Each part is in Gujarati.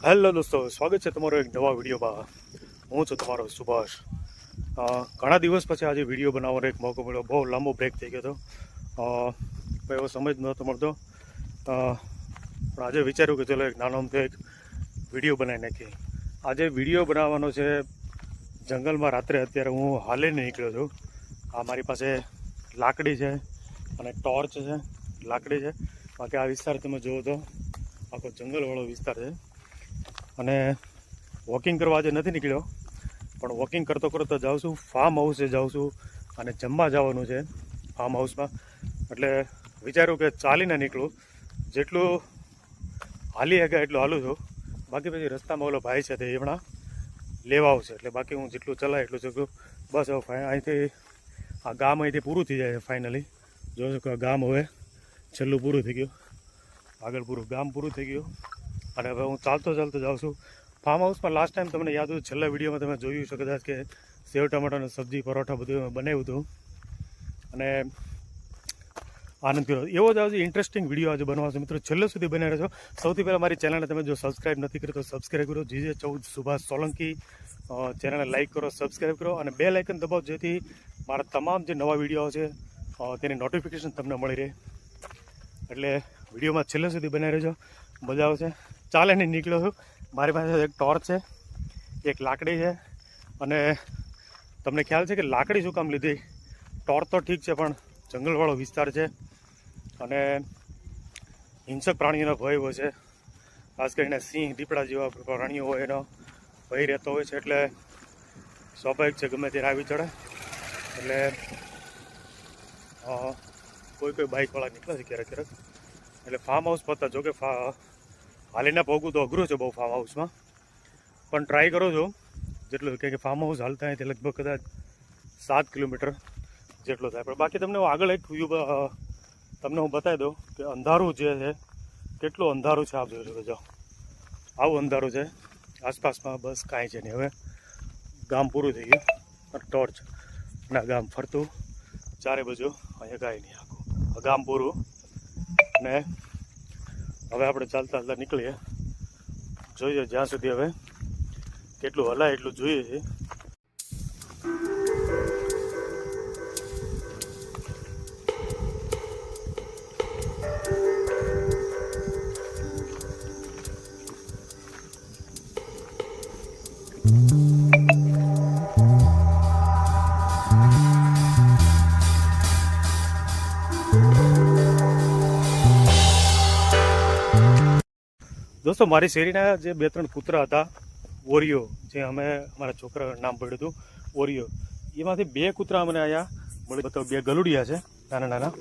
હેલો દોસ્તો, સ્વાગત છે તમારો એક નવા વિડીયોમાં. હું છું તમારો સુભાષ. ઘણા દિવસ પછી આજે વિડીયો બનાવવાનો એક મોકો મળ્યો. બહુ લાંબો બ્રેક થઈ ગયો હતો, એવો સમય જ નહોતો મળતો. પણ આજે વિચાર્યું કે ચલો એક નાનો અમથો એક વિડીયો બનાવી નાખીએ. આજે વિડીયો બનાવવાનો છે જંગલમાં રાત્રે. અત્યારે હું હાલે નીકળ્યો છું. આ મારી પાસે લાકડી છે અને ટોર્ચ છે, લાકડી છે. બાકી આ વિસ્તાર તમે જુઓ તો આખો જંગલવાળો વિસ્તાર છે. અને વોકિંગ કરવા આજે નથી નીકળ્યો, પણ વોકિંગ કરતો કરતો જાઉં છું. ફાર્મ હાઉસે જાઉં છું અને જમવા જવાનું છે ફાર્મ હાઉસમાં. એટલે વિચાર્યું કે ચાલીને નીકળું, જેટલું હાલી શકે એટલું હાલું છું. બાકી પછી રસ્તામાં ઓલો ભાઈ છે તે હમણાં લેવા આવશે, એટલે બાકી હું જેટલું ચલાય એટલું ચકલું. બસ હવે અહીંથી આ ગામ અહીંથી પૂરું થઈ જાય ફાઇનલી. જોશો કે ગામ હવે છેલ્લું પૂરું થઈ ગયું, આગળ પૂરું ગામ પૂરું થઈ ગયું. અને હવે હું ચાલતો જાઉં છું ફાર્મ હાઉસમાં. લાસ્ટ ટાઈમ તમને યાદ હોય, છેલ્લા વિડીયોમાં તમે જોયું છે કદાચ કે સેવ ટમાટરનું સબ્જી પરોઠા બધું બનાવ્યું હતું અને આનંદ કર્યો. એવો જ આજે ઇન્ટરેસ્ટિંગ વિડીયો આજે બનાવશે મિત્રો, છેલ્લે સુધી બનાવી રહેજો. સૌથી પહેલાં મારી ચેનલને તમે જો સબસ્ક્રાઈબ નથી કરી તો સબસ્ક્રાઈબ કરો. GJ14 સુભાષ સોલંકી ચેનલને લાઇક કરો, સબસ્ક્રાઈબ કરો અને બેલ આઇકન દબાવો, જેથી મારા તમામ જે નવા વિડીયો છે તેની નોટિફિકેશન તમને મળી રહે. એટલે વિડીયોમાં છેલ્લે સુધી બનાવી રહેજો, મજા આવશે. ચાલે નહીં નીકળ્યો છું. મારી પાસે એક ટોર્ચ છે, એક લાકડી છે. અને તમને ખ્યાલ છે કે લાકડી શું કામ લીધી? ટોર્ચ તો ઠીક છે, પણ જંગલવાળો વિસ્તાર છે અને હિંસક પ્રાણીઓનો ભય હોય છે. ખાસ કરીને સિંહ, દીપડા જેવા પ્રાણીઓ હોય એનો ભય રહેતો હોય છે. એટલે સ્વાભાવિક છે ગમે ત્યારે આવી ચડે. એટલે કોઈ બાઇકવાળા નીકળે છે ક્યારેક. એટલે ફાર્મ હાઉસ પતા, જો કે હાલીને પહોંચવું તો અઘરું છે બહુ ફાર્મ હાઉસમાં, પણ ટ્રાય કરો છો જેટલું. કે ફાર્મ હાઉસ હાલતા અહીંથી લગભગ કદાચ 7 કિલોમીટર જેટલો થાય. પણ બાકી તમને હું આગળ એક વ્યૂ તમને હું બતાવી દઉં કે અંધારું જે છે કેટલું અંધારું છે. આપ જોઈ શકો છો, આવું અંધારું છે આસપાસમાં. બસ કાંઈ છે નહીં. હવે ગામ પૂરું થઈ ગયું, ટોર્ચ અને ગામ ફરતું ચારે બાજુ. અહીંયા કાંઈ નહીં, આખું ગામ પૂરું. અને હવે આપણે ચાલતા નીકળીએ. જોઈએ જ્યાં સુધી હવે કેટલું હલાય એટલું જોઈએ છે. દોસ્તો, મારી શેરીના જે 2-3 કૂતરા હતા, ઓરિયો, જે અમે અમારા છોકરા નામ પડ્યું હતું ઓરિયો, એમાંથી 2 કૂતરા મને અહીંયા મળી. બતાવો, 2 ગલુડિયા છે નાના નાના.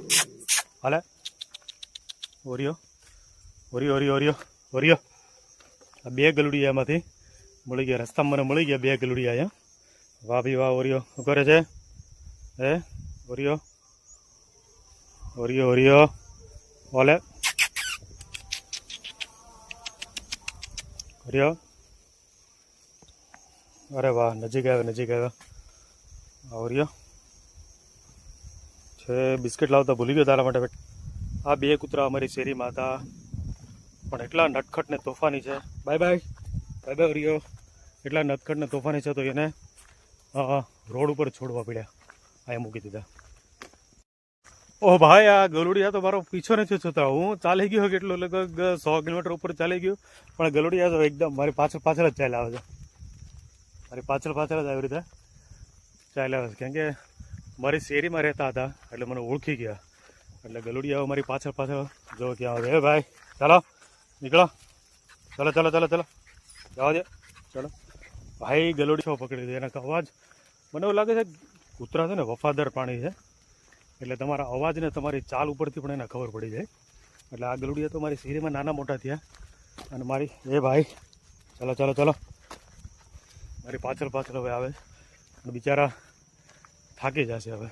હાલે Oreo Oreo Oreo Oreo Oreo. આ 2 ગલુડિયા એમાંથી મળી ગયા. રસ્તામાં મને મળી ગયા 2 ગલુડિયા અહીંયા. વાહ ભાઈ વાહ. ઓરિયો શું કરે છે? ઓરિયો ઓરિયો ઓરિયો ઓલે ઓરિયો. અરે વાહ, નજીક આવ્યો. ઓરિયો છે. બિસ્કિટ લાવતા ભૂલી ગયો તારા માટે. આ 2 કૂતરા અમારી શેરીમાં હતા, પણ એટલા નટખટ ને તોફાની છે. Bye bye Oreo. એટલા નટખટ ને તોફાની છે તો એને રોડ ઉપર છોડવા પડ્યા, અહીંયા મૂકી દીધા. ઓહ ભાઈ, આ ગલુડિયા તો મારો પીછો નથી થતા. હું ચાલી ગયો કેટલું, લગભગ 100 કિલોમીટર ઉપર ચાલી ગયો, પણ ગલુડિયા તો એકદમ મારી પાછળ જ ચાલ્યા આવે છે. મારી પાછળ જ આવી રીતે ચાલ્યા આવે છે. કેમ કે મારી શેરીમાં રહેતા હતા એટલે મને ઓળખી ગયા. એટલે ગલુડિયા મારી પાછળ જો ક્યાં આવે. ભાઈ ચાલો નીકળો, ચાલો જવા દે, ચાલો. ભાઈ ગલુડિયો પકડી દે. એના અવાજ મને એવું લાગે છે કૂતરા છે ને વફાદાર પ્રાણી છે, એટલે તમારા અવાજને તમારી ચાલ ઉપરથી પણ એને ખબર પડી જાય. એટલે આ ગલુડિયા તો મારી શેરીમાં નાના મોટા થયા અને મારી ભાઈ ચાલો મારી પાછળ હવે આવે. અને બિચારા થાકી જશે હવે.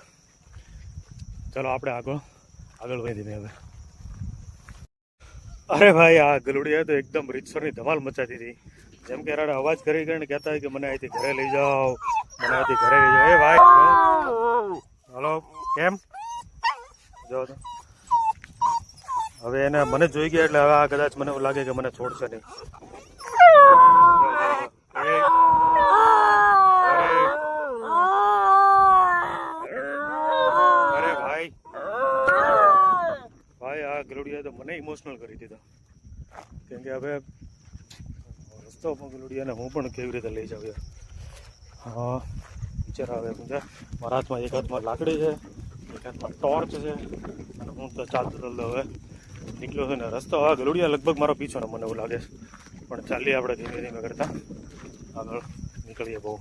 ચાલો આપણે આગળ વધીને હવે. અરે ભાઈ, આ ગલુડિયા તો એકદમ રીતસરની ધમાલ મચાતી હતી. જેમ કે અવાજ કરીને કહેતા હોય કે મને અહીંથી ઘરે લઈ જાઓ, એ ભાઈ હલો કેમ જો તો. હવે એને મને જોઈ ગયા એટલે હવે આ કદાચ મને એવું લાગે કે મને છોડશે નહીં. તો મને ઇમોશનલ કરી દીધો, કેમ કે હવે રસ્તો ગલુડિયાને હું પણ કેવી રીતે લઈ જાઉં યાર. હા વિચાર આવે સમજા, મારા હાથમાં એક હાથમાં લાકડી છે, એક હાથમાં ટોર્ચ છે, અને હું તો ચાલતો ચાલતો હવે નીકળ્યો છે ને રસ્તો હવે ગલુડિયા લગભગ મારો પીછો ને મને એવું લાગે છે, પણ ચાલીએ આપણે ધીમે ધીમે કરતા આગળ નીકળીએ. બહુ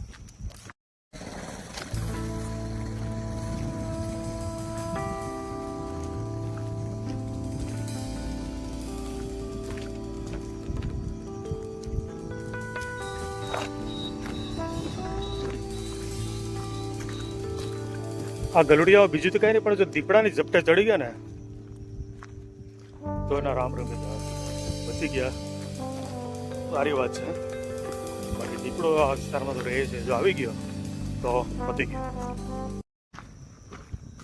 આ ગલુડિયા બીજું તો કઈ નહીં, પણ જો દીપડાની ઝપટે ચડી ગયા ને તો એના રામ રમી બચી ગયા, સારી વાત છે. બાકી દીપડો આ વિસ્તારમાં તો રહે છે, જો આવી ગયો તો પતી ગયો.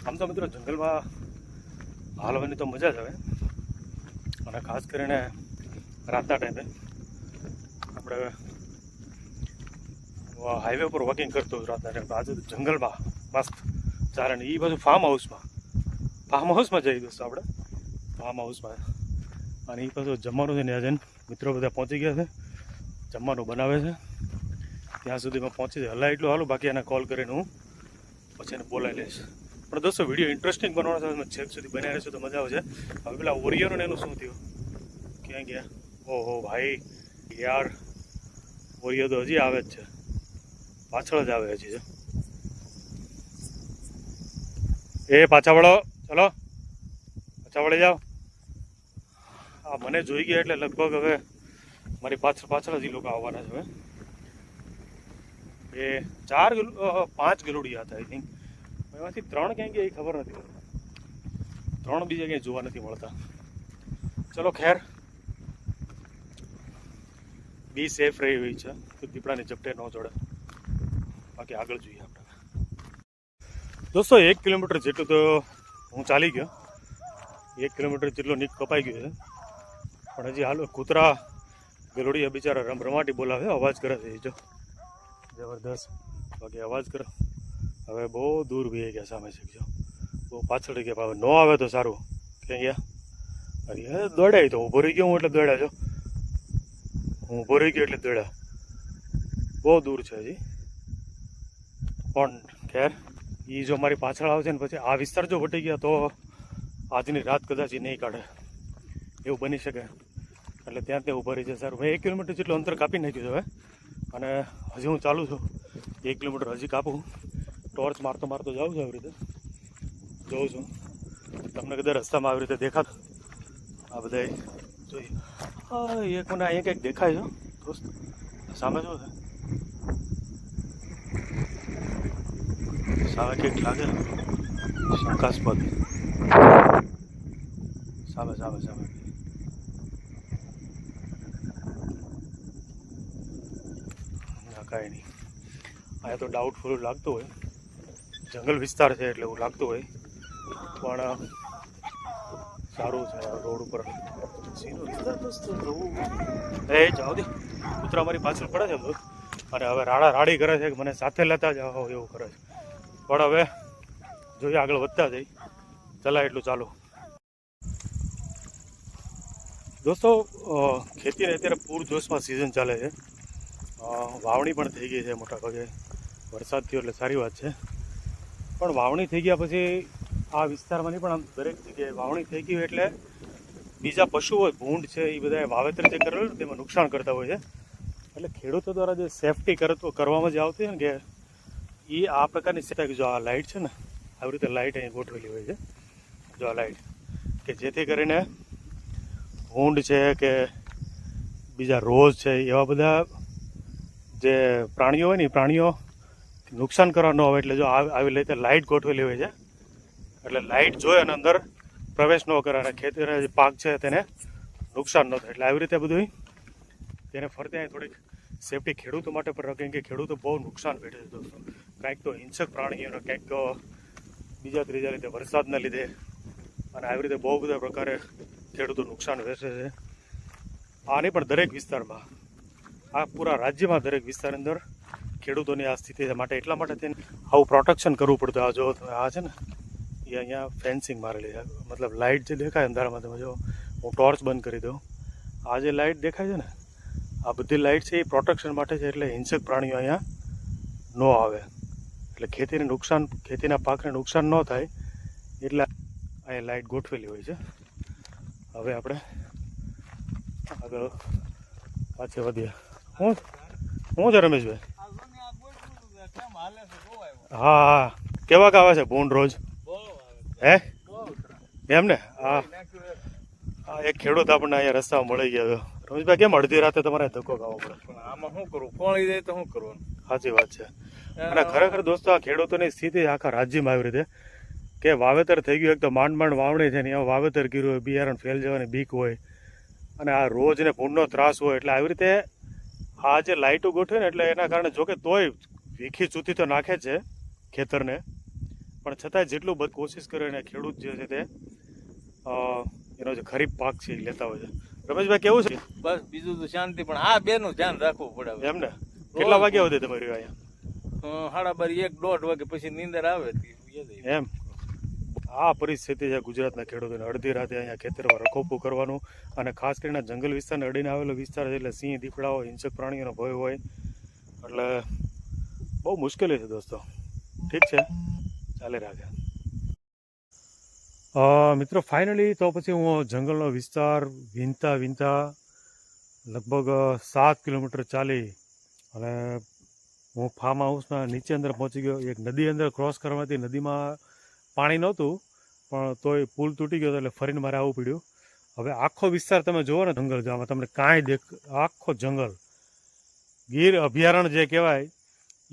આમ તો મિત્રો જંગલમાં હાલવાની તો મજા જ આવે, અને ખાસ કરીને રાતના ટાઈમે આપણે હાઈવે પર વોકિંગ કરતો રાતના ટાઈમે. આજે જંગલમાં મસ્ત ચાલે ને એ બધું ફાર્મ હાઉસમાં જઈ દોસ્તો આપણે ફાર્મ હાઉસમાં. અને એ પાછું જમવાનું છે ને આજે મિત્રો બધા પહોંચી ગયા છે, જમવાનું બનાવે છે, ત્યાં સુધીમાં પહોંચી જાય. હલા એટલું હાલું, બાકી એને કોલ કરીને હું પછી એને બોલાવી લઈશ. પણ દોસ્તો વિડીયો ઇન્ટરેસ્ટિંગ બનાવવાનો છે, છેક સુધી બનાવી રહેશે તો મજા આવશે. હવે પેલા ઓરિયોનું એનું શું થયું, ક્યાં ગયા? ઓહો ભાઈ યાર, ઓરિયો તો હજી આવે જ છે, પાછળ જ આવે હજી. એ પાછા વળો, ચલો પાછા વળી જાઓ. આ મને જોઈ ગયા એટલે લગભગ હવે મારી પાછળ જ એ લોકો આવવાના છે. હવે એ 5 ગલુડિયા હતા આઈ થિંક, એમાંથી 3 ક્યાં ગયા એ ખબર નથી, 3 બીજા ક્યાંય જોવા નથી મળતા. ચલો ખેર, બી સેફ રહી હોય છે, તો દીપડાની ઝપટે ન જોડે. બાકી આગળ જોઈએ આપણે. દોસ્તો 1 કિલોમીટર જેટલું તો હું ચાલી ગયો, 1 કિલોમીટર જેટલો નીક કપાઈ ગયો છે, પણ હજી હાલ કૂતરા ગલુડિયા બિચારા રમાટી બોલાવે, અવાજ કરે છે જો જબરદસ્ત. બાકી અવાજ કરે. હવે બહુ દૂર વહી ગયા સામે છે, જો બહુ પાછળ ગયા. હવે ન આવે તો સારું. ક્યાં ગયા? અરે દોડાય તો ઊભો રહી ગયો હું એટલે દોડ્યા છો, હું ઊભો રહી ગયો એટલે દોડ્યા. બહુ દૂર છે હજી, પણ ખેર એ જો મારી પાછળ આવશે ને પછી આ વિસ્તાર જો વટી ગયા તો આજની રાત કદાચ એ નહીં કાઢે, એવું બની શકે. એટલે ત્યાં ઊભા રહી જાય સારું. મેં 1 કિલોમીટર જેટલું અંતર કાપી નાખ્યું છે હવે, અને હજી હું ચાલું છું. 1 કિલોમીટર હજી કાપું, ટોર્ચ મારતો મારતો જાઉં છું. આવી રીતે જોઉં છું, તમને કદાચ રસ્તામાં આવી રીતે દેખાતું આ બધા જોઈએ. હા એક મને અહીંયા કંઈક દેખાય છે દોસ્ત, સામે શું છે? સામે કંઈક લાગે શંકાસ્પદ, સામે સામે સામે. ના કાંઈ નહીં, અહીંયા તો ડાઉટફુલ લાગતું હોય, જંગલ વિસ્તાર છે એટલે એવું લાગતું હોય, પણ સારું છે. રોડ ઉપર સીનો વિસ્તાર દોસ્તો જોવું. એ જાઓ દે, કૂતરા મારી પાછળ પડે છે દોસ્ત, અને હવે રાડી કરે છે કે મને સાથે લેતા જાઓ એવું કરે છે. પણ હવે જોઈએ, આગળ વધતા જઈ, ચલાય એટલું ચાલુ. દોસ્તો ખેતીને અત્યારે પૂરજોશમાં સિઝન ચાલે છે, વાવણી પણ થઈ ગઈ છે મોટા ભાગે, વરસાદ થયો એટલે સારી વાત છે. પણ વાવણી થઈ ગયા પછી આ વિસ્તારમાંની પણ આમ દરેક જગ્યાએ વાવણી થઈ ગઈ એટલે બીજા પશુઓ ભૂંડ છે એ બધા વાવેતર જે કરેલું ને તેમાં નુકસાન કરતા હોય છે. એટલે ખેડૂતો દ્વારા જે સેફટી કરવામાં જે આવતી હોય ને કે એ આ પ્રકારની સેફટી, જો આ લાઇટ છે ને આવી રીતે લાઇટ અહીં ગોઠવેલી હોય છે, જો આ લાઇટ, કે જેથી કરીને ભૂંડ છે કે બીજા રોઝ છે એવા બધા જે પ્રાણીઓ હોય ને એ પ્રાણીઓ નુકસાન કરવા ન આવે. એટલે જો આવી રીતે લાઇટ ગોઠવેલી હોય છે, એટલે લાઇટ જોઈ અને અંદર પ્રવેશ ન કરે અને ખેતીના જે પાક છે તેને નુકસાન ન થાય. એટલે આવી રીતે બધું તેને ફરતે થોડીક સેફટી ખેડૂતો માટે પણ કેમ કે ખેડૂતો બહુ નુકસાન વેઠે છે દોસ્તો. કાંઈક તો હિંસક પ્રાણીઓને, કાંઈક તો બીજા ત્રીજા રીતે વરસાદના લીધે, અને આવી રીતે બહુ બધા પ્રકારે ખેડૂતો નુકસાન વેચે છે. આ નહીં પણ દરેક વિસ્તારમાં, આ પૂરા રાજ્યમાં દરેક વિસ્તારની અંદર ખેડૂતોની આ સ્થિતિ છે. માટે એટલા માટે તેને આવું પ્રોટેક્શન કરવું પડતું. આ જો આ છે ને એ અહીંયા ફેન્સિંગ મારેલી છે, મતલબ લાઇટ જે દેખાય અંધારામાં તમે જો હું ટોર્ચ બંધ કરી દઉં. આ જે લાઇટ દેખાય છે ને, આ બધી લાઇટ છે એ પ્રોટેક્શન માટે છે, એટલે હિંસક પ્રાણીઓ અહીંયા ન આવે, એટલે ખેતીના પાકને નુકસાન ન થાય એટલે અહીંયા લાઇટ ગોઠવેલી હોય છે. હવે આપણે આગળ પાછળ વધીએ. હું છે રમેશભાઈ? હા હા, કેવાક આવે છે ભૂંડ રોજ? હે એમ ને? હા હા, એક ખેડૂત આપણને અહીંયા રસ્તામાં મળી ગયો. રમેશભાઈ, કેમ અડધી રાતે તમારે ધક્કો ખાવો પડે? આમાં શું કરું, કોળી જાય તો શું કરવાનું? સાચી વાત છે. અને ખરેખર દોસ્તો, આ ખેડૂતોની સ્થિતિ આખા રાજ્યમાં આવી રીતે કે વાવેતર થઈ ગયું, એક તો માંડ વાવણી છે ને એમાં વાવેતર કર્યું હોય, બિયારણ ફેલ જવાની બીક હોય, અને આ રોજ ને ભૂંડનો ત્રાસ હોય, એટલે આવી રીતે આ જે લાઇટો ગોઠવે ને, એટલે એના કારણે જોકે તોય વીખી ચૂથી તો નાખે છે ખેતરને, પણ છતાંય જેટલું બધી કોશિશ કરે ને ખેડૂત જે છે તે એનો જે ખરીફ પાક છે એ લેતા હોય છે. રમેશભાઈ, કેવું છે? બસ બીજું તો શાંતિ, પણ આ બેનું ધ્યાન રાખવું પડે. એમ ને? કેટલા વાગ્યા સુધી તમે રહ્યો અહીંયા? 12:30 1-1:30 વાગે પછી નીંદર આવે એમ. આ પરિસ્થિતિ છે ગુજરાતના ખેડૂતોને. અડધી રાતે અહીંયા ખેતરમાં રખોપું કરવાનું, અને ખાસ કરીને જંગલ વિસ્તારને અડીને આવેલો વિસ્તાર છે, એટલે સિંહ, દીપડાઓ, હિંસક પ્રાણીઓનો ભય હોય, એટલે બહુ મુશ્કેલી છે દોસ્તો. ઠીક છે, ચાલે રાખે. મિત્રો, ફાઇનલી તો પછી હું જંગલનો વિસ્તાર વીંતા લગભગ 7 કિલોમીટર ચાલી અને હું ફાર્મ હાઉસના નીચે અંદર પહોંચી ગયો. એક નદી અંદર ક્રોસ કરવાથી નદીમાં પાણી નહોતું, પણ તોય પુલ તૂટી ગયો હતો, એટલે ફરીને મારે આવવું પડ્યું. હવે આખો વિસ્તાર તમે જુઓ ને, જંગલ આમાં તમને કાંઈ આખો જંગલ, ગીર અભયારણ્ય જે કહેવાય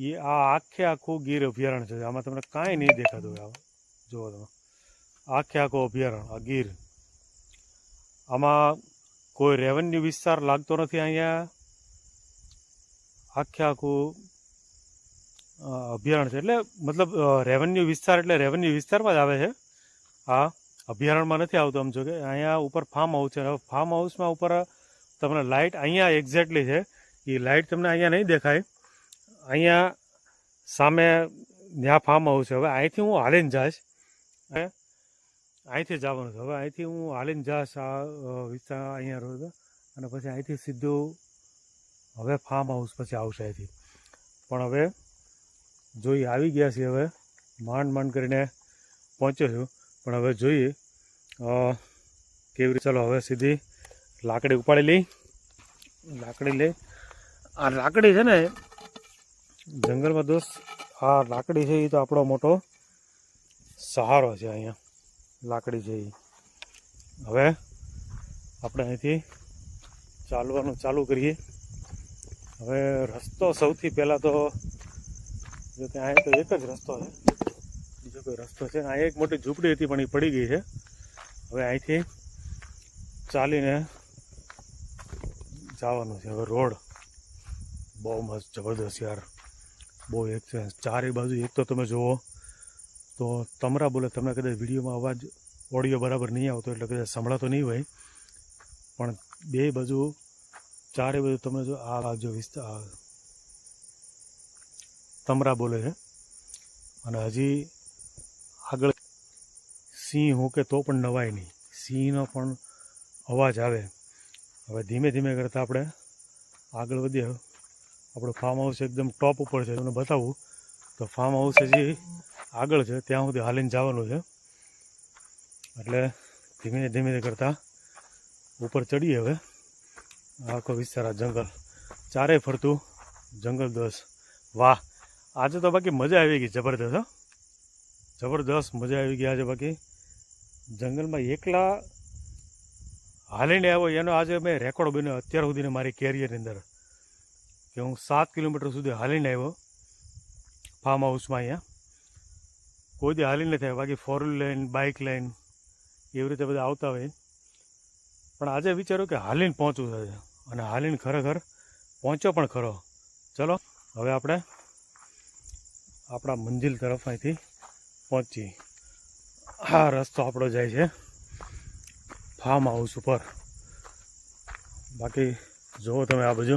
એ આ આખું ગીર અભયારણ્ય છે. આમાં તમને કાંઈ નહીં દેખાતું હોય. જુઓ તમે, આખું અભયારણ્ય આ ગીર. આમાં કોઈ રેવન્યુ વિસ્તાર લાગતો નથી. અહીંયા આખું અભયારણ્ય છે, એટલે મતલબ રેવન્યુ વિસ્તાર એટલે રેવન્યુ વિસ્તારમાં જ આવે છે. આ અભયારણ્યમાં નથી આવતું. આમ જો કે અહીંયા ઉપર ફાર્મ હાઉસ છે. ફાર્મ હાઉસમાં ઉપર તમને લાઇટ અહીંયા એક્ઝેક્ટલી છે, એ લાઇટ તમને અહીંયા નહીં દેખાય. અહીંયા સામે ત્યાં ફાર્મ હાઉસ છે. હવે અહીંથી હું હાલીને જઈશ, અહીંથી જવાનું છે. હવે અહીંથી હું હાલીને જઈશ આ વિસ્તાર અહીંયા રહ્યો, અને પછી અહીંથી સીધું હવે ફાર્મ હાઉસ પછી આવશે અહીંથી. પણ હવે જોઈએ, આવી ગયા છીએ, હવે માંડ કરીને પહોંચ્યો છું, પણ હવે જોઈએ કેવી રીતે. ચાલો હવે સીધી લાકડી ઉપાડી લઈ. આ લાકડી છે ને જંગલમાં દોસ્ત, આ લાકડી છે એ તો આપણો મોટો સહારો છે. અહીંયા લાકડી છે એ. હવે આપણે અહીંથી ચાલવાનું ચાલુ કરીએ. હવે રસ્તો સૌથી પહેલાં તો જો કે અહીંયા તો એક જ રસ્તો છે, બીજો કોઈ રસ્તો છે? અહીંયા એક મોટી ઝૂંપડી હતી પણ એ પડી ગઈ છે. હવે અહીંથી ચાલીને જવાનું છે. હવે રોડ બહુ મસ્ત જબરદસ્ત યાર, બહુ એક છે. ચારે બાજુ એક તો તમે જુઓ તો તમરા બોલે. તમને કદાચ વિડીયોમાં અવાજ ઓડિયો બરાબર નહીં આવતો, એટલે કદાચ સંભળાતો નહીં હોય, પણ બે બાજુ ચારે બાજુ તમે જો આ જો વિસ્તાર તમરા બોલે છે. અને હજી આગળ સિંહ હું કે તો પણ નવાય નહીં, સિંહનો પણ અવાજ આવે. હવે ધીમે ધીમે કરતાં આપણે આગળ વધીએ. આપણું ફાર્મ હાઉસ એકદમ ટોપ ઉપર છે, તમને બતાવું તો ફાર્મ હાઉસ હજી આગળ છે, ત્યાં સુધી હાલીને જવાનું છે. એટલે ધીમે ધીમે કરતાં ઉપર ચડીએ. હવે આખો વિસ્તાર આ જંગલ, ચારે ફરતું જંગલ દોસ્ત. વાહ, આજે તો બાકી મજા આવી ગઈ, જબરદસ્ત. જબરદસ્ત મજા આવી ગઈ આજે. બાકી જંગલમાં એકલા હાલીને આવ્યો એનો આજે મેં રેકોર્ડ બન્યો અત્યાર સુધીને મારી કેરિયરની અંદર, કે હું 7 કિલોમીટર સુધી હાલીને આવ્યો ફાર્મ હાઉસમાં. અહીંયા કોઈ દી હાલી નથી આવ્યો, બાકી 4 વ્હીલ લઈને બાઇક લઈને એવી રીતે બધા આવતા હોય. પણ આજે વિચાર્યું કે હાલીને પહોંચવું છે, અને હાલીને ખરેખર પહોંચ્યો પણ ખરો. ચલો હવે આપણે આપણા મંજિલ તરફ અહીંથી પહોંચીએ. આ રસ્તો આપણો જાય છે ફાર્મ હાઉસ ઉપર. બાકી જુઓ તમે આ બાજુ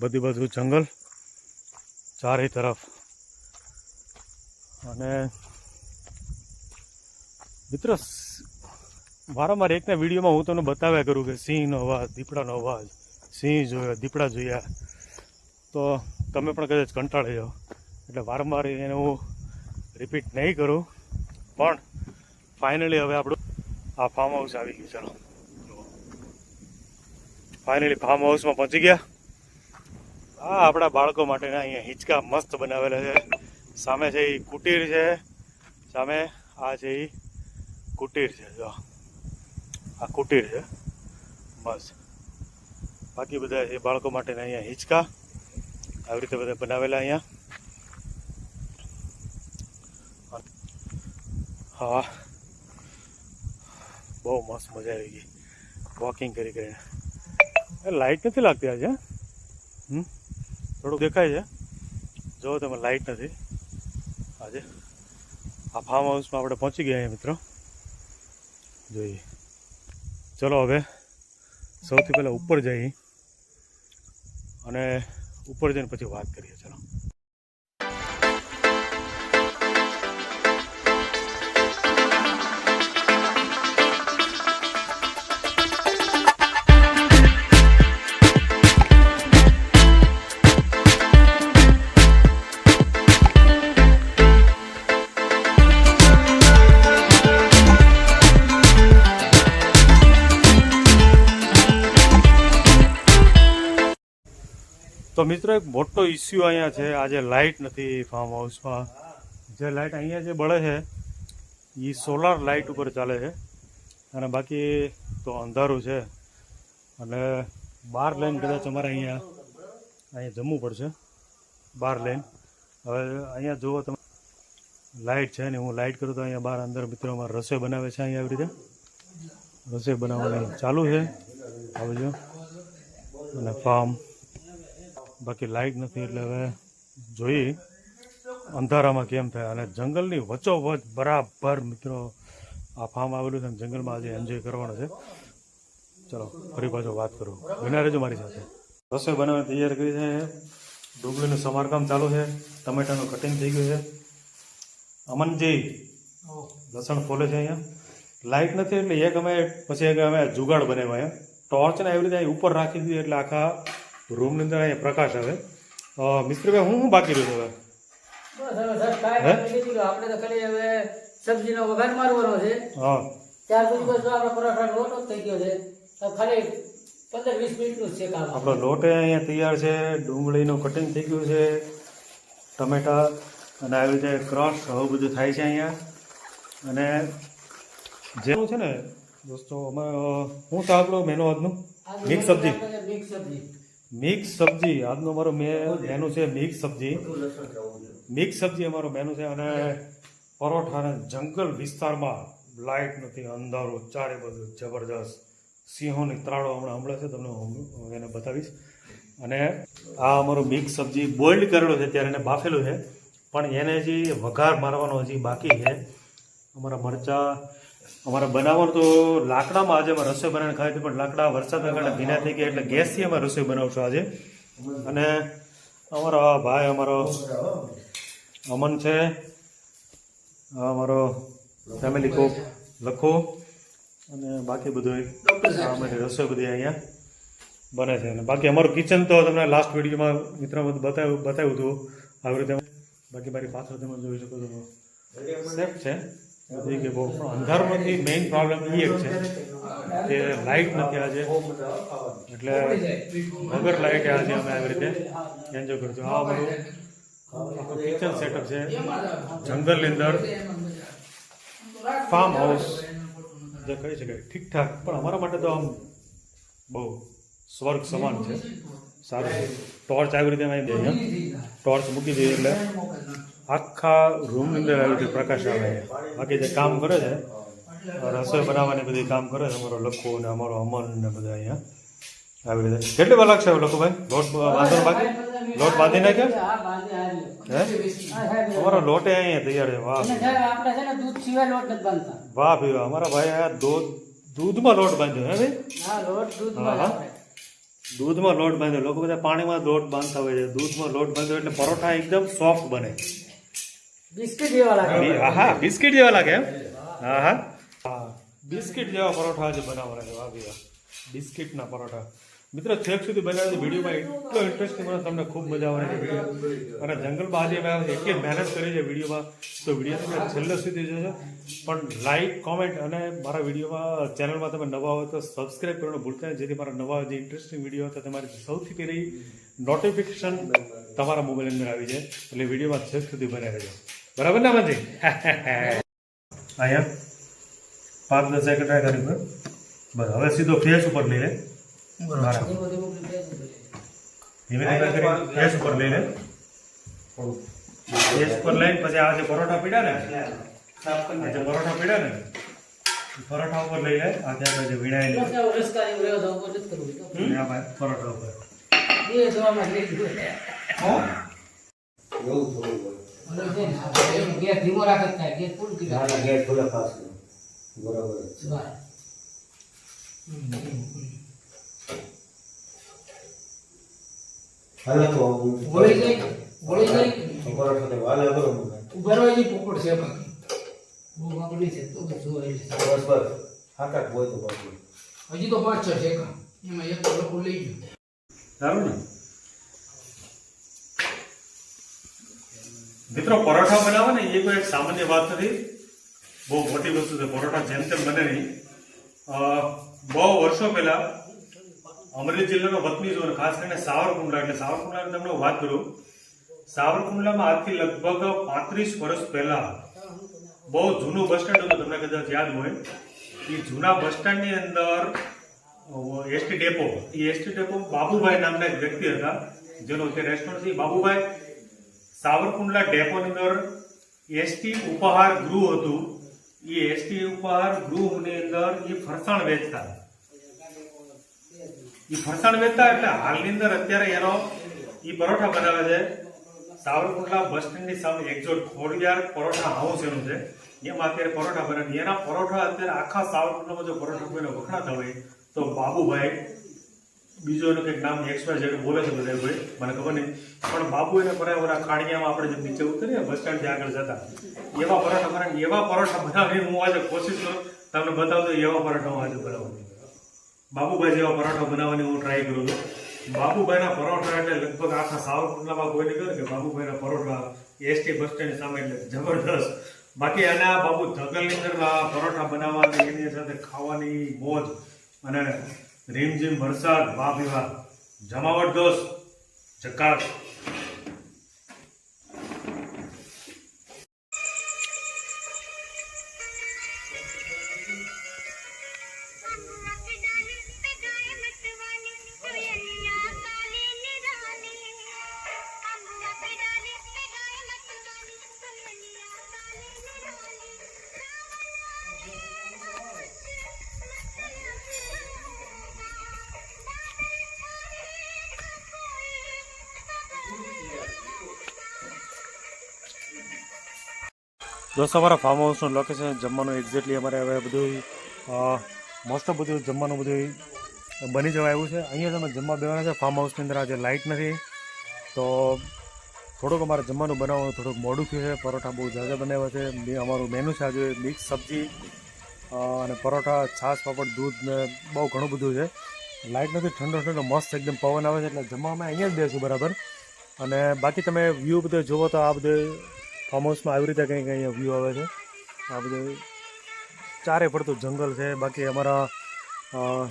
બધી બાજુ જંગલ ચારે તરફ. અને મિત્રો વારંવાર એકના વિડીયોમાં હું તમને બતાવ્યા કરું કે સિંહનો અવાજ, દીપડાનો અવાજ, સિંહ જોયો, દીપડા જોયા, તો તમે પણ કદાચ કંટાળી જાઓ. એટલે વારંવાર એને હું રિપીટ નહીં કરું. પણ ફાઇનલી હવે આપણું આ ફાર્મ હાઉસ આવી ગયું. ચાલો, ફાઇનલી ફાર્મ હાઉસમાં પહોંચી ગયા. આ આપણા બાળકો માટેના અહીંયા હિંચકા મસ્ત બનાવેલા છે. સામે છે એ કુટીર છે, સામે આ છે એ કુટીર છે. જો આ કુટીર છે મસ્ત. બાકી બધા એ બાળકો માટેના અહીંયા હિંચકા આવી રીતે બધા બનાવેલા અહીંયા. હા, બહુ મસ્ત મજા આવી ગઈ વોકિંગ કરી કરીને. લાઇટ નથી લાગતી આજે, થોડુંક દેખાય છે. જો તમે, લાઇટ નથી આજે. આ ફાર્મ હાઉસમાં આપણે પહોંચી ગયા અહીંયા મિત્રો. જોઈએ, ચલો હવે સૌથી પહેલાં ઉપર જઈ અને ઉપર જઈને પછી વાત કરીએ. ચલો. તો મિત્રો, એક મોટો ઇસ્યુ અહીંયા છે. આજે લાઇટ નથી ફાર્મ હાઉસમાં. જે લાઇટ અહીંયા જે બળે છે એ સોલાર લાઇટ ઉપર ચાલે છે, અને બાકી તો અંધારું છે. અને બાર લાઈન કદાચ અમારે અહીંયા જમવું પડશે, બાર લાઈન. હવે અહીંયા જુઓ તમે, લાઇટ છે ને, હું લાઇટ કરું તો અહીંયા બહાર અંદર મિત્રો અમારે રસોઈ બનાવે છે. અહીંયા આવી રીતે રસોઈ બનાવવાની ચાલુ છે. આવજો. અને ફાર્મ, બાકી લાઇટ નથી એટલે હવે જોઈએ અંધારામાં કેમ થાય. અને જંગલની વચ્ચોવચ બરાબર મિત્રો આ ફાર્મ આવેલું છે. જંગલમાં આજે એન્જોય કરવાનો છે. ચલો ફરી પાછો વાત કરું. બના રહેજો મારી સાથે. રસોઈ બનાવવાની તૈયાર કરી છે. ડુંગળીનું સમારકામ ચાલુ છે. ટમેટાનું કટિંગ થઈ ગયું છે. અમનજી લસણ ફોલે છે અહીંયા. લાઇટ નથી એટલે એક અમે જુગાડ બનાવ્યા. અહીંયા ટોર્ચને એવી રીતે ઉપર રાખી દીધી એટલે આખા રૂમની અંદર અહીંયા પ્રકાશ આવે. મિસ્ત્રીભાઈ, હું બાકી રહ્યું હવે? આપણે તો ખાલી હવે સબ્જીનો વઘાર મારવાનો છે. હા, ત્યાર સુધી બસ આપણે પરોઠાનો લોટ થઈ ગયો છે. તો ખાલી 15-20 મિનિટનું જ છે કામ. આપણો લોટ અહીંયા તૈયાર છે. ડુંગળીનું કટિંગ થઈ ગયું છે. ટમેટા અને આવી રીતે ક્રશ આવું બધું થાય છે અહીંયા. અને જેનું છે ને દોસ્તો, અમે શું છે આપણો મેનુ આજનું? મિક્સ સબ્જી. મિક્સ સબ્જી આજનો અમારો મેનુ છે. મિક્સ સબ્જી અમારો મેનુ છે. અને પરોઠા. જંગલ વિસ્તારમાં લાઇટ નથી, અંધારું ચારે બધું જબરજસ્ત. સિંહોની ત્રાળો હમણાં હમણાં છે, તમને હું એને બતાવીશ. અને આ અમારું મિક્સ સબ્જી બોઇલ્ડ કરેલો છે, ત્યારે એને બાફેલું છે, પણ એને હજી વઘાર મારવાનો હજી બાકી છે. અમારા મરચાં અમારે બનાવવાનું તો લાકડામાં આજે અમે રસોઈ બનાવીને ખાઈ હતી, પણ લાકડા વરસાદના કારણે ભીના થઈ ગયા એટલે ગેસથી અમે રસોઈ બનાવશું આજે. અને અમારો ભાઈ અમારો અમન છે, અમારો ફેમિલી કોક લખો, અને બાકી બધું અમારી રસોઈ બધી અહીંયા બને છે. અને બાકી અમારું કિચન તો તમને લાસ્ટ વિડીયોમાં મિત્રો બતાવ્યું હતું આવી રીતે. બાકી મારી પાછળ તમે જોઈ શકો છો સેફ છે. કે બહુ અંધારું નથી. મેઇન પ્રોબ્લેમ એ એક છે કે લાઇટ નથી આજે, એટલે વગર લાઇટે આજે અમે આવી રીતે એન્જોય કરશું. આ બધું આખું કિચન સેટઅપ છે જંગલની અંદર. ફાર્મ હાઉસ જે કહી શકાય ઠીકઠાક, પણ અમારા માટે તો આમ બહુ સ્વર્ગ સમાન છે. સારું છે. ટોર્ચ આવી રીતે અહીં દઈએ, ટોર્ચ મૂકી દઈએ એટલે આખા રૂમની અંદર આવી રીતે પ્રકાશ આવે. બાકી જે કામ કરે છે, રસોઈ બનાવવાની બધી કામ કરે છે અમારો લખો ને અમારો અમન ને બધા અહીંયા આવી રીતે. કેટલી વાર લાગશે લખુભાઈ લોટ બાંધવાનો? બાકી લોટ બાંધી નાખ્યો હે? અમારો લોટ અહીંયા તૈયાર છે. વાહ દૂધ સિવાય લોટ નથી બાંધતા. વાહ ભાઈ, અમારા ભાઈ આ દૂધમાં લોટ બાંધ્યો હે ભાઈ? હા, લોટ દૂધમાં. દૂધમાં લોટ બાંધ્યો. લોકો બધા પાણીમાં લોટ બાંધતા હોય છે. દૂધમાં લોટ બાંધ્યો એટલે પરોઠા એકદમ સોફ્ટ બને. બિસ્કિટ જેવા લાગે. હા, બિસ્કિટ જેવા લાગે એમ. હા હા. બિસ્કિટ જેવા પરોઠા આજે બનાવવાના છે ભાભી બિસ્કિટના પરોઠા મિત્રો છેક સુધી બનાવેલી વિડીયોમાં એટલો ઇન્ટરેસ્ટિંગ મને તમને ખૂબ મજા આવવાની છે વિડીયો અને જંગલમાં આજે મેં એટલી મહેનત કરી છે વિડીયોમાં તો વિડીયો તમે છેલ્લે સુધી જોશો પણ લાઈક કોમેન્ટ અને મારા વિડીયોમાં ચેનલમાં તમે નવા હોય તો સબસ્ક્રાઈબ કરવાનું ભૂલતા નહીં જેથી મારા નવા જે ઇન્ટરેસ્ટિંગ વિડીયો હતા તમારી સૌથી પહેલી નોટિફિકેશન તમારા મોબાઈલની અંદર આવી જાય એટલે વિડીયોમાં છેક સુધી બનાવી રહેજો બરાબર ને અમનજી અહીંયા 5-10 સેકન્ડ ટ્રાય કરી બસ હવે સીધો ફેસ ઉપર લઈ લે ધીમે ધીમે કરી ફેસ ઉપર લઈ લે ફેસ ઉપર લઈને પછી આ જે પરોઠા પીડ્યા ને જે પરોઠા પીડ્યા ને પરોઠા ઉપર લઈ લે આ ત્યાં જે વીણાયેલી પરોઠા ઉપર ગેસ ધીમો રાખે ગેસ ફૂલ ગેસ ફૂલ ફાસ્ટ બરાબર હાલો તો ગોળી ગઈ પરોઠા તો વાલે બરોબર ઉભરવાજી પોપડ છે બાકી બહુ વાપરી છે તો જો બસ હાકાક હોય તો બાકી હજી તો 5-6 છે એમાં એક લોકો લઈ ગયો સારું ને મિત્રો પરોઠા બનાવે ને એ કોઈ એક સામાન્ય વાત નથી બહુ મોટી વસ્તુ છે પરોઠા જેમ તેમ બને નહીં બહુ વર્ષો પહેલા અમરેલી જિલ્લાનો વતની જો ખાસ કરીને સાવરકુંડલા એટલે સાવરકુંડલાની તમને વાત કરું સાવરકુંડલામાં આજથી લગભગ 35 વર્ષ પહેલા બહુ જૂનું બસ સ્ટેન્ડ હતું તમને કદાચ યાદ હોય એ જૂના બસ સ્ટેન્ડની અંદર એસટી ડેપો એ એસટી ડેપો બાબુભાઈ નામના એક વ્યક્તિ હતા જેનો અત્યારે રેસ્ટોરન્ટ છે બાબુભાઈ સાવરકુંડલા ડેપોની અંદર એસટી ઉપહાર ગૃહ હતું એ એસટી ઉપહાર ગૃહની અંદર એ ફરસાણ વેચતા એટલે હાલની અંદર અત્યારે એનો એ પરોઠા બનાવે છે સાવરકુંડલા બસ સ્ટેન્ડની સામે એક્ઝોટ ખોડિયાર પરોઠા હાઉસ એનું છે એમાં અત્યારે પરોઠા બને એના પરોઠા અત્યારે આખા સાવરકુંડલામાં જો પરોઠા કોઈને વખણાતા હોય તો બાબુભાઈ બીજો એનું કંઈક નામ એક્સપાયર જેટલું બોલે છે બધા કોઈ મને ખબર નહીં પણ બાબુ એને કરે ઓલા ખાડિયામાં આપણે જે નીચે ઉતરીએ બસ સ્ટેન્ડથી આગળ જતા એવા પરોઠા બનાવીને હું આજે કોશિશ કરું તમને બતાવું તો એવા પરોઠા હું આજે બનાવું બાબુભાઈ જેવા પરોઠા બનાવવાની હું ટ્રાય કરું છું બાબુભાઈના પરોઠા એટલે લગભગ આખા સાવરકુંડલામાં કોઈને કહે કે બાબુભાઈના પરોઠા એસટી બસ સ્ટેન્ડ સામે એટલે જબરદસ્ત બાકી આના બાબુ જંગલની અંદર પરોઠા બનાવવાની એની સાથે ખાવાની મોજ અને રીમઝીમ વરસાદ વાહ વિવાહ જમાવટ દોસ્ત જકાત દોસ્તો અમારા ફાર્મ હાઉસનું લોકેશન જમવાનું એક્ઝેક્ટલી અમારે હવે બધું મોસ્ટ ઓફ બધું જમવાનું બધું બની જવા આવ્યું છે અહીંયા તમે જમવા બેવાના છે ફાર્મ હાઉસની અંદર આજે લાઇટ નથી તો થોડુંક અમારે જમવાનું બનાવવાનું થોડુંક મોડું થયું છે પરોઠા બહુ ઝાઝા બનાવ્યા છે અમારું મેનુ છે આજે મિક્સ સબ્જી અને પરોઠા છાશ પાપડ દૂધ ને બહુ ઘણું બધું છે લાઇટ નથી ઠંડો મસ્ત એકદમ પવન આવે છે એટલે જમવામાં અહીંયા જ બેસું બરાબર અને બાકી તમે વ્યૂ બધો જુઓ તો આ બધું ફાર્મ હાઉસમાં આવી રીતે કંઈક અહીંયા વ્યૂ આવે છે આ બધું ચારે પડતું જંગલ છે બાકી અમારા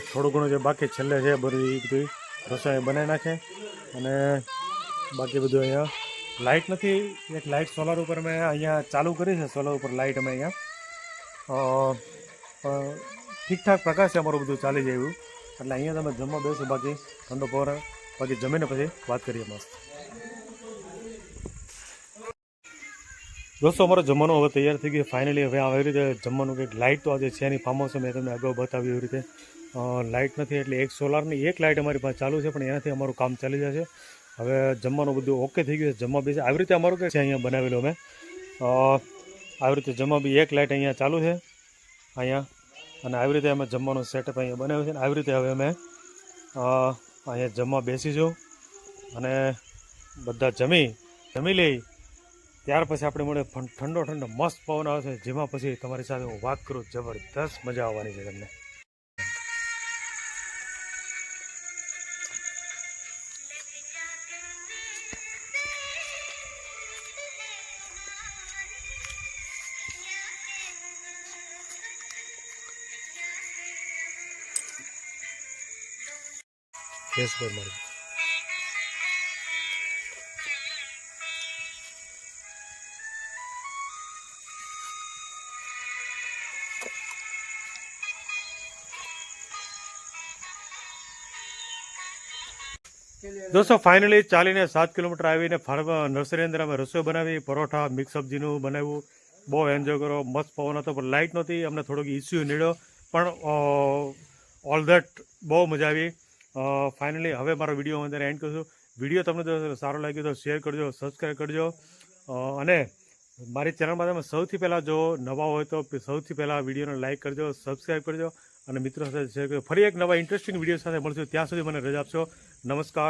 થોડું ઘણું જે બાકી છેલ્લે છે બધું રસોઈ બનાવી નાખે અને બાકી બધું અહીંયા લાઇટ નથી એક લાઇટ સોલાર ઉપર મેં અહીંયા ચાલુ કરી છે સોલાર ઉપર લાઇટ અમે અહીંયા ઠીકઠાક પ્રકાશ છે અમારું બધું ચાલી જાય એવું એટલે અહીંયા તમે જમવા બેસો બાકી ઠંડો પવન બાકી જમીને પછી વાત કરીએ મસ્ત દોસ્તો અમારો જમવાનું હવે તૈયાર થઈ ગયું ફાઇનલી હવે આવી રીતે જમવાનું કંઈક લાઇટ તો આજે છે એની ફાર્મ હાઉસ મેં તમને અગાઉ બતાવ્યું એવી રીતે લાઇટ નથી એટલે એક સોલારની એક લાઇટ અમારી પાસે ચાલુ છે પણ એનાથી અમારું કામ ચાલી જાય છે હવે જમવાનું બધું ઓકે થઈ ગયું છે જમવા બેસે આવી રીતે અમારું કંઈક છે અહીંયા બનાવેલું અમે આવી રીતે જમવા બી એક લાઇટ અહીંયા ચાલુ છે અહીંયા અને આવી રીતે અમે જમવાનું સેટઅપ અહીંયા બનાવ્યું છે અને આવી રીતે હવે અમે અહીંયા જમવા બેસીશું અને બધા જમી લઈ ત્યાર પછી આપણે મળે ઠંડો ઠંડો મસ્ત પવન આવે છે, જેમાં પછી તમારી સાથે હું વાત કરું, જબરદસ્ત મજા આવવાની છે તમને. ફેસબુક મારી દોસ્તો ફાઇનલી ચાલીને 7 કિલોમીટર આવીને નર્સરી અંદર અમે રસોઈ બનાવી, પરોઠા મિક્સ સબ્જીનું બનાવ્યું, બહુ એન્જોય કરો. મસ્ત પવન હતો પણ લાઇટ નહોતી, અમને થોડોક ઇસ્યુ નીડ્યો, પણ ઓલ ધેટ બહુ મજા આવી. ફાઇનલી હવે મારો વિડીયો હું અંદર એન્ડ કરું છું. વિડીયો તમને જો સારો લાગ્યો તો શેર કરજો, સબસ્ક્રાઈબ કરજો, અને મારી ચેનલમાં તમે સૌથી પહેલાં જો નવા હોય તો સૌથી પહેલાં વિડીયોને લાઇક કરજો, સબસ્ક્રાઈબ કરજો અને મિત્રો સાથે શેર કરજો. ફરી એક નવા ઇન્ટરેસ્ટિંગ વિડીયો સાથે મળશું. ત્યાં સુધી મને રજા આપશો. નમસ્કાર.